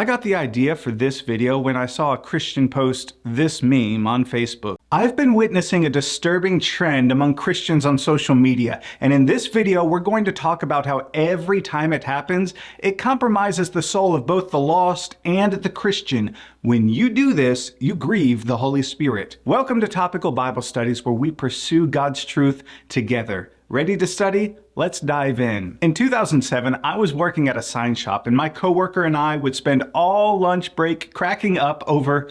I got the idea for this video when I saw a Christian post this meme on Facebook. I've been witnessing a disturbing trend among Christians on social media, and in this video we're going to talk about how every time it happens, it compromises the soul of both the lost and the Christian. When you do this, you grieve the Holy Spirit. Welcome to Topical Bible Studies, where we pursue God's truth together. Ready to study? Let's dive in. In 2007, I was working at a sign shop, and my coworker and I would spend all lunch break cracking up over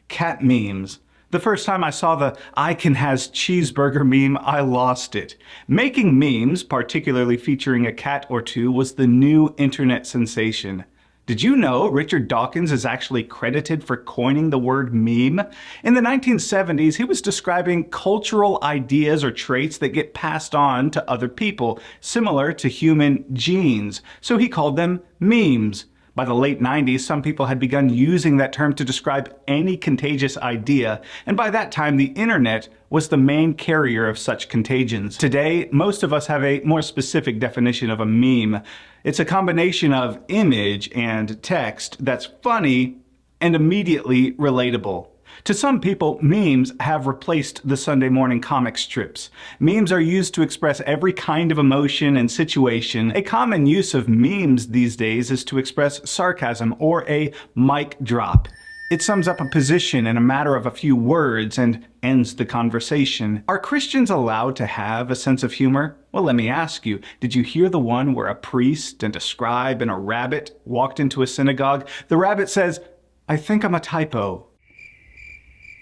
cat memes. The first time I saw the "I can has cheeseburger" meme, I lost it. Making memes, particularly featuring a cat or two, was the new internet sensation. Did you know Richard Dawkins is actually credited for coining the word meme? In the 1970s, he was describing cultural ideas or traits that get passed on to other people, similar to human genes. So he called them memes. By the late 90s, some people had begun using that term to describe any contagious idea, and by that time the internet was the main carrier of such contagions. Today, most of us have a more specific definition of a meme. It's a combination of image and text that's funny and immediately relatable. To some people, memes have replaced the Sunday morning comic strips. Memes are used to express every kind of emotion and situation. A common use of memes these days is to express sarcasm or a mic drop. It sums up a position in a matter of a few words and ends the conversation. Are Christians allowed to have a sense of humor? Well, let me ask you, did you hear the one where a priest and a scribe and a rabbit walked into a synagogue? The rabbit says, "I think I'm a typo."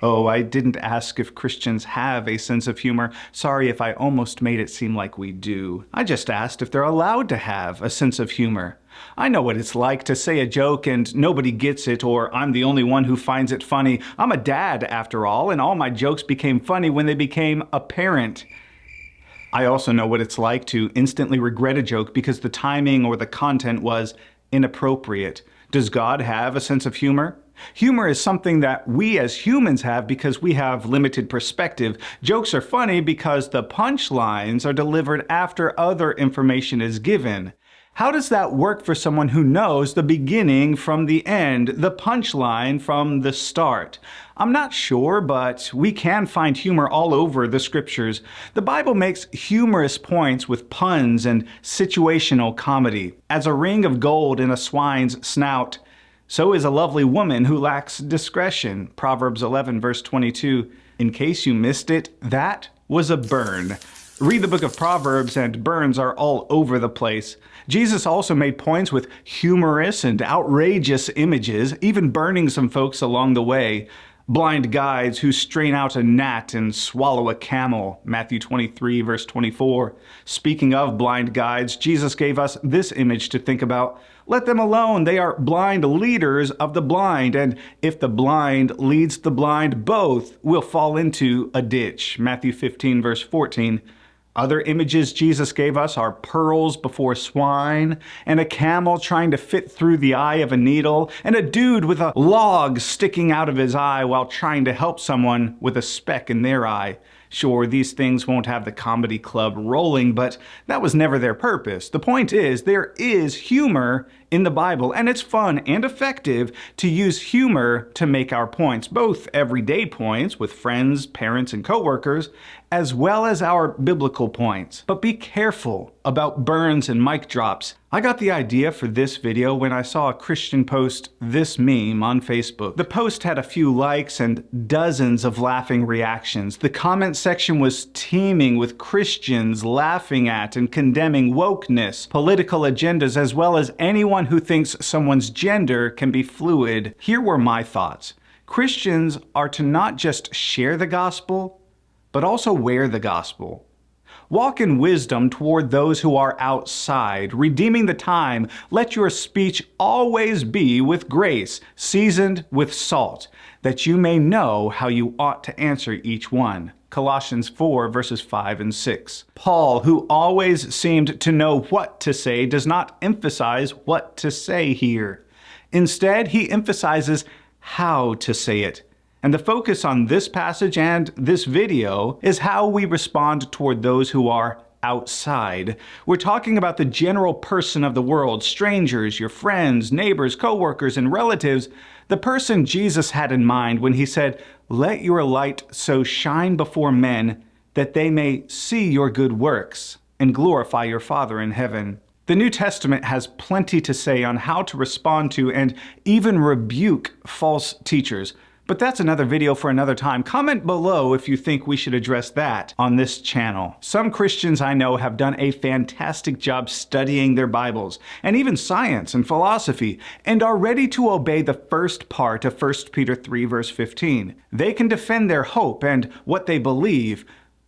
Oh, I didn't ask if Christians have a sense of humor. Sorry if I almost made it seem like we do. I just asked if they're allowed to have a sense of humor. I know what it's like to say a joke and nobody gets it, or I'm the only one who finds it funny. I'm a dad, after all, and all my jokes became funny when they became apparent. I also know what it's like to instantly regret a joke because the timing or the content was inappropriate. Does God have a sense of humor? Humor is something that we as humans have because we have limited perspective. Jokes are funny because the punchlines are delivered after other information is given. How does that work for someone who knows the beginning from the end, the punchline from the start? I'm not sure, but we can find humor all over the scriptures. The Bible makes humorous points with puns and situational comedy. As a ring of gold in a swine's snout, so is a lovely woman who lacks discretion. Proverbs 11, verse 22. In case you missed it, that was a burn. Read the book of Proverbs and burns are all over the place. Jesus also made points with humorous and outrageous images, even burning some folks along the way. Blind guides who strain out a gnat and swallow a camel. Matthew 23, verse 24. Speaking of blind guides, Jesus gave us this image to think about. Let them alone. They are blind leaders of the blind, and if the blind leads the blind, both will fall into a ditch. Matthew 15, verse 14. Other images Jesus gave us are pearls before swine, and a camel trying to fit through the eye of a needle, and a dude with a log sticking out of his eye while trying to help someone with a speck in their eye. Sure, these things won't have the comedy club rolling, but that was never their purpose. The point is, there is humor in the Bible, and it's fun and effective to use humor to make our points, both everyday points with friends, parents, and coworkers, as well as our biblical points. But be careful about burns and mic drops. I got the idea for this video when I saw a Christian post this meme on Facebook. The post had a few likes and dozens of laughing reactions. The comment section was teeming with Christians laughing at and condemning wokeness, political agendas, as well as anyone who thinks someone's gender can be fluid. Here were my thoughts. Christians are to not just share the gospel, but also wear the gospel. Walk in wisdom toward those who are outside, redeeming the time. Let your speech always be with grace, seasoned with salt, that you may know how you ought to answer each one. Colossians 4, verses 5 and 6. Paul, who always seemed to know what to say, does not emphasize what to say here. Instead, he emphasizes how to say it. And the focus on this passage and this video is how we respond toward those who are outside. We're talking about the general person of the world, strangers, your friends, neighbors, co-workers, and relatives. The person Jesus had in mind when he said, "Let your light so shine before men that they may see your good works and glorify your Father in heaven." The New Testament has plenty to say on how to respond to and even rebuke false teachers. But that's another video for another time. Comment below if you think we should address that on this channel. Some Christians I know have done a fantastic job studying their Bibles, and even science and philosophy, and are ready to obey the first part of 1 Peter 3 verse 15. They can defend their hope and what they believe,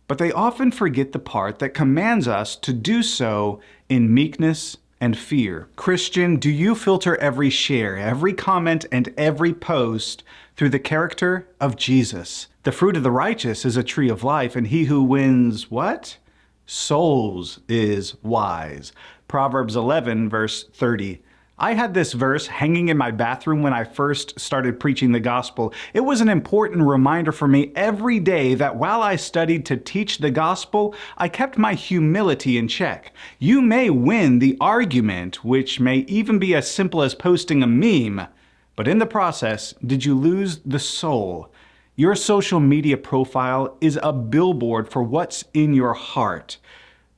but they often forget the part that commands us to do so in meekness and fear. Christian, do you filter every share, every comment, and every post through the character of Jesus? The fruit of the righteous is a tree of life, and he who wins what? Souls is wise. Proverbs 11, verse 30. I had this verse hanging in my bathroom when I first started preaching the gospel. It was an important reminder for me every day that while I studied to teach the gospel, I kept my humility in check. You may win the argument, which may even be as simple as posting a meme, but in the process, did you lose the soul? Your social media profile is a billboard for what's in your heart.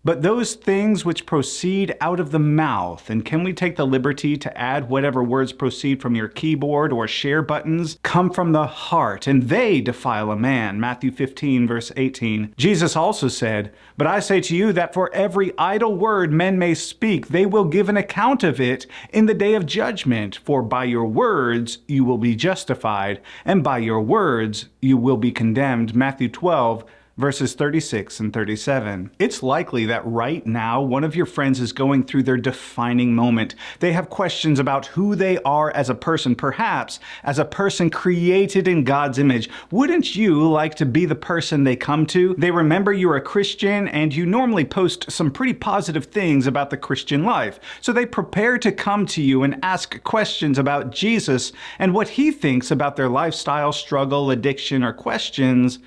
But those things which proceed out of the mouth, and can we take the liberty to add whatever words proceed from your keyboard or share buttons, come from the heart, and they defile a man. Matthew 15, verse 18. Jesus also said, "But I say to you that for every idle word men may speak, they will give an account of it in the day of judgment. For by your words you will be justified, and by your words you will be condemned." Matthew 12, verses 36 and 37. It's likely that right now one of your friends is going through their defining moment. They have questions about who they are as a person, perhaps as a person created in God's image. Wouldn't you like to be the person they come to? They remember you're a Christian and you normally post some pretty positive things about the Christian life. So they prepare to come to you and ask questions about Jesus and what he thinks about their lifestyle, struggle, addiction, or questions.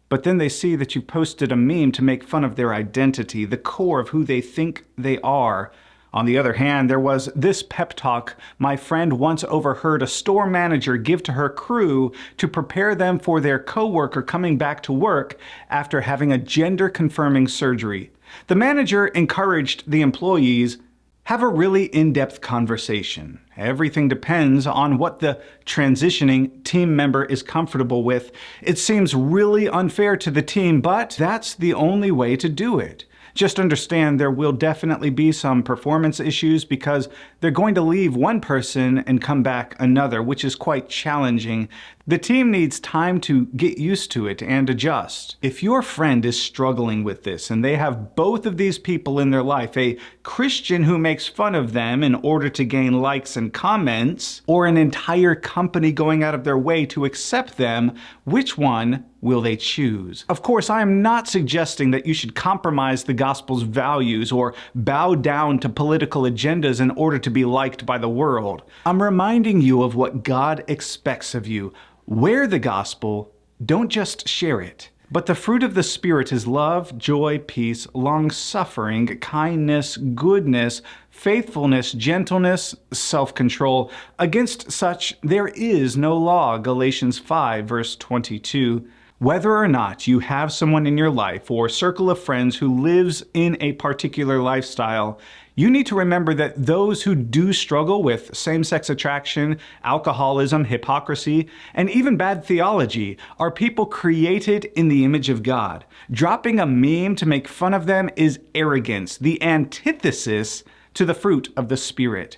But then they see that you posted a meme to make fun of their identity, the core of who they think they are. On the other hand, there was this pep talk my friend once overheard a store manager give to her crew to prepare them for their coworker coming back to work after having a gender-confirming surgery. The manager encouraged the employees, "Have a really in-depth conversation. Everything depends on what the transitioning team member is comfortable with. It seems really unfair to the team, but that's the only way to do it. Just understand there will definitely be some performance issues because they're going to leave one person and come back another, which is quite challenging. The team needs time to get used to it and adjust." If your friend is struggling with this and they have both of these people in their life, a Christian who makes fun of them in order to gain likes and comments, or an entire company going out of their way to accept them, which one will they choose? Of course, I am not suggesting that you should compromise the gospel's values or bow down to political agendas in order to be liked by the world. I'm reminding you of what God expects of you. Wear the gospel, don't just share it. But the fruit of the Spirit is love, joy, peace, long-suffering, kindness, goodness, faithfulness, gentleness, self-control. Against such there is no law. Galatians 5, verse 22. Whether or not you have someone in your life or circle of friends who lives in a particular lifestyle, you need to remember that those who do struggle with same-sex attraction, alcoholism, hypocrisy, and even bad theology are people created in the image of God. Dropping a meme to make fun of them is arrogance, the antithesis to the fruit of the Spirit.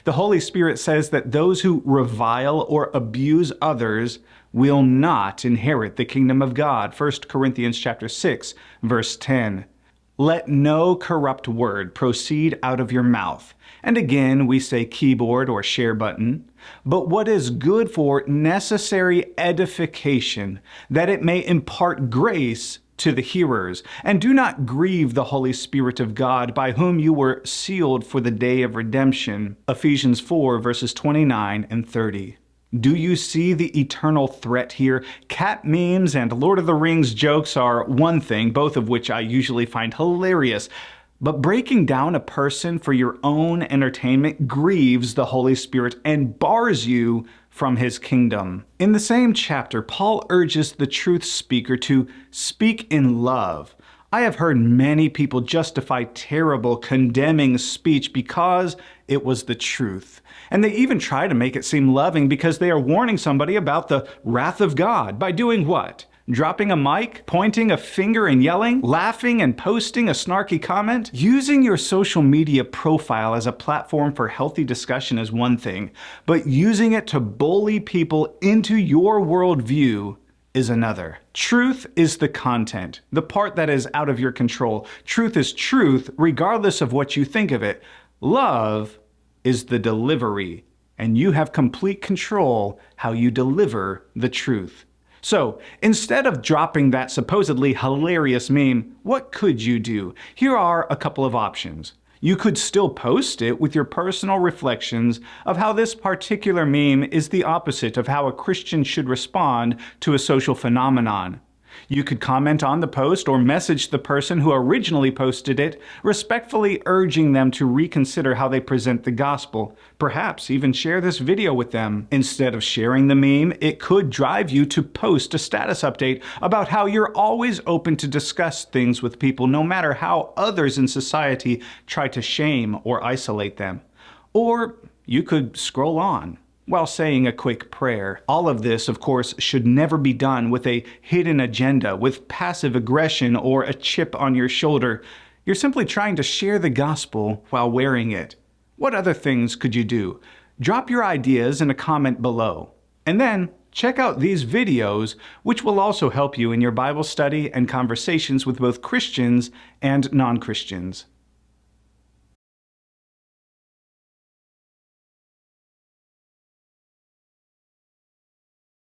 The Holy Spirit says that those who revile or abuse others will not inherit the kingdom of God. 1 Corinthians chapter 6, verse 10. Let no corrupt word proceed out of your mouth. And again, we say keyboard or share button. But what is good for necessary edification, that it may impart grace to the hearers. And do not grieve the Holy Spirit of God, by whom you were sealed for the day of redemption. Ephesians 4, verses 29 and 30. Do you see the eternal threat here? Cat memes and Lord of the Rings jokes are one thing, both of which I usually find hilarious. But breaking down a person for your own entertainment grieves the Holy Spirit and bars you from His kingdom. In the same chapter, Paul urges the truth speaker to speak in love. I have heard many people justify terrible, condemning speech because it was the truth. And they even try to make it seem loving because they are warning somebody about the wrath of God. By doing what? Dropping a mic, pointing a finger and yelling, laughing and posting a snarky comment? Using your social media profile as a platform for healthy discussion is one thing, but using it to bully people into your worldview is another. Truth is the content, the part that is out of your control. Truth is truth, regardless of what you think of it. Love is the delivery, and you have complete control how you deliver the truth. So, instead of dropping that supposedly hilarious meme, what could you do? Here are a couple of options. You could still post it with your personal reflections of how this particular meme is the opposite of how a Christian should respond to a social phenomenon. You could comment on the post or message the person who originally posted it, respectfully urging them to reconsider how they present the gospel. Perhaps even share this video with them. Instead of sharing the meme, it could drive you to post a status update about how you're always open to discuss things with people, no matter how others in society try to shame or isolate them. Or you could scroll on while saying a quick prayer. All of this, of course, should never be done with a hidden agenda, with passive aggression or a chip on your shoulder. You're simply trying to share the gospel while wearing it. What other things could you do? Drop your ideas in a comment below. And then check out these videos, which will also help you in your Bible study and conversations with both Christians and non-Christians.